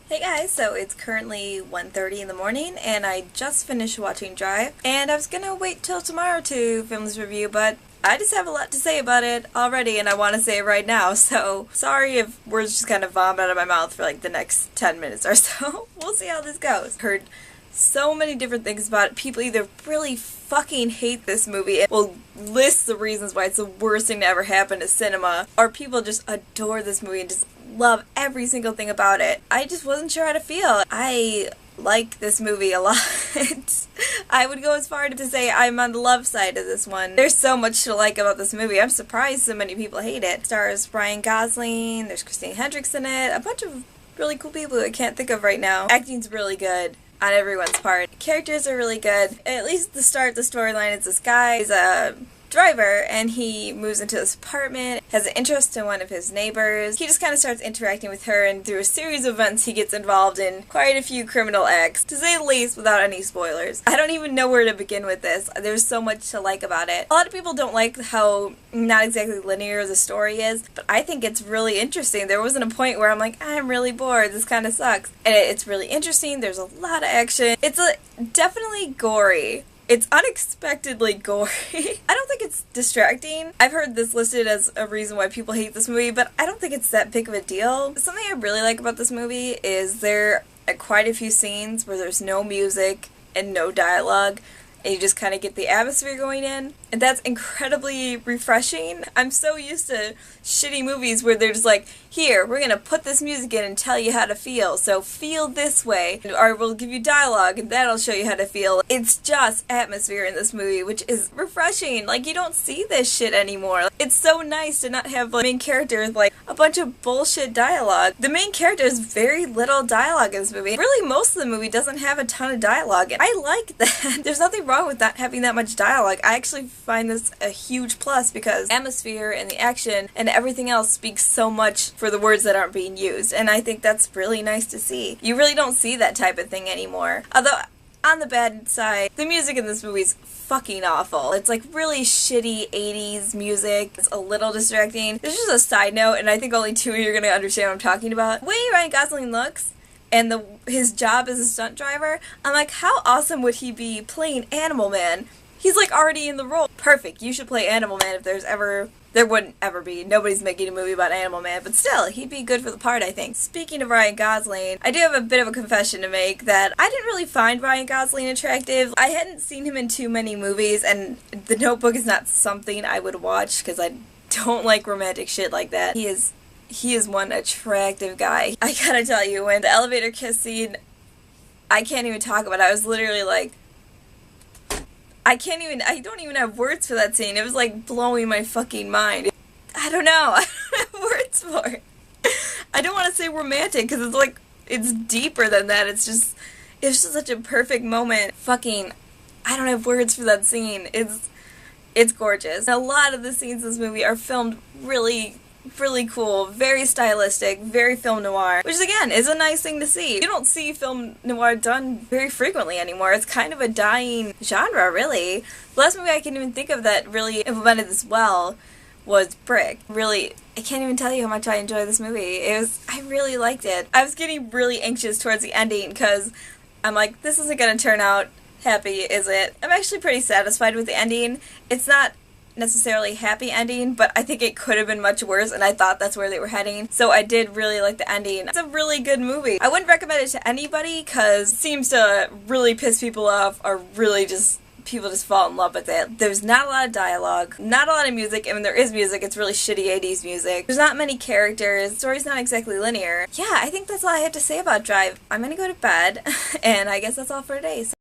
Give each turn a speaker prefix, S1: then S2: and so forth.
S1: Hey guys, so it's currently 1:30 in the morning and I just finished watching Drive, and I was gonna wait till tomorrow to film this review, but I just have a lot to say about it already and I want to say it right now, so sorry if words just kind of vomit out of my mouth for like the next 10 minutes or so. We'll see how this goes. Heard so many different things about it. People either really fucking hate this movie and will list the reasons why it's the worst thing to ever happen to cinema, or people just adore this movie and just love every single thing about it. I just wasn't sure how to feel. I like this movie a lot. I would go as far to say I'm on the love side of this one. There's so much to like about this movie. I'm surprised so many people hate it. It stars Ryan Gosling, there's Christine Hendricks in it, a bunch of really cool people who I can't think of right now. Acting's really good on everyone's part. Characters are really good. At least the start of the storyline is this guy is a driver and he moves into this apartment, has an interest in one of his neighbors. He just kind of starts interacting with her, and through a series of events he gets involved in quite a few criminal acts, to say the least, without any spoilers. I don't even know where to begin with this. There's so much to like about it. A lot of people don't like how not exactly linear the story is, but I think it's really interesting. There wasn't a point where I'm like, I'm really bored, this kind of sucks. And it's really interesting. There's a lot of action. It's definitely gory. It's unexpectedly gory. I don't think it's distracting. I've heard this listed as a reason why people hate this movie, but I don't think it's that big of a deal. Something I really like about this movie is there are quite a few scenes where there's no music and no dialogue, and you just kind of get the atmosphere going in, and that's incredibly refreshing. I'm so used to shitty movies where they're just like, here, we're gonna put this music in and tell you how to feel, so feel this way, or we'll give you dialogue and that'll show you how to feel. It's just atmosphere in this movie, which is refreshing. Like, you don't see this shit anymore. It's so nice to not have, like, main characters like a bunch of bullshit dialogue. The main character has very little dialogue in this movie. Really, most of the movie doesn't have a ton of dialogue, and I like that. There's nothing wrong with not having that much dialogue. I actually find this a huge plus because atmosphere and the action and everything else speaks so much for the words that aren't being used, and I think that's really nice to see. You really don't see that type of thing anymore. Although, on the bad side, the music in this movie is fucking awful. It's like really shitty 80s music. It's a little distracting. This is just a side note, and I think only two of you are going to understand what I'm talking about. The way Ryan Gosling looks, and his job as a stunt driver, I'm like, how awesome would he be playing Animal Man? He's like already in the role. Perfect. You should play Animal Man if there wouldn't ever be. Nobody's making a movie about Animal Man, but still, he'd be good for the part, I think. Speaking of Ryan Gosling, I do have a bit of a confession to make that I didn't really find Ryan Gosling attractive. I hadn't seen him in too many movies, and The Notebook is not something I would watch because I don't like romantic shit like that. He is one attractive guy. I gotta tell you, when the elevator kiss scene, I can't even talk about it. I was literally like, I don't even have words for that scene. It was like blowing my fucking mind. I don't know. I don't have words for it. I don't want to say romantic because it's like, it's deeper than that. It's just such a perfect moment. Fucking, I don't have words for that scene. It's gorgeous. A lot of the scenes in this movie are filmed really cool, very stylistic, very film noir, which again is a nice thing to see. You don't see film noir done very frequently anymore. It's kind of a dying genre, really. The last movie I can even think of that really implemented this well was Brick. Really, I can't even tell you how much I enjoyed this movie. I really liked it. I was getting really anxious towards the ending because I'm like, this isn't gonna turn out happy, is it? I'm actually pretty satisfied with the ending. It's not necessarily happy ending, but I think it could have been much worse, and I thought that's where they were heading, so I did really like the ending. It's a really good movie. I wouldn't recommend it to anybody because it seems to really piss people off, or really just people just fall in love with it. There's not a lot of dialogue, not a lot of music, and when there is music, it's really shitty 80s music. There's not many characters, the story's not exactly linear. Yeah, I think that's all I have to say about Drive. I'm gonna go to bed, and I guess that's all for today. So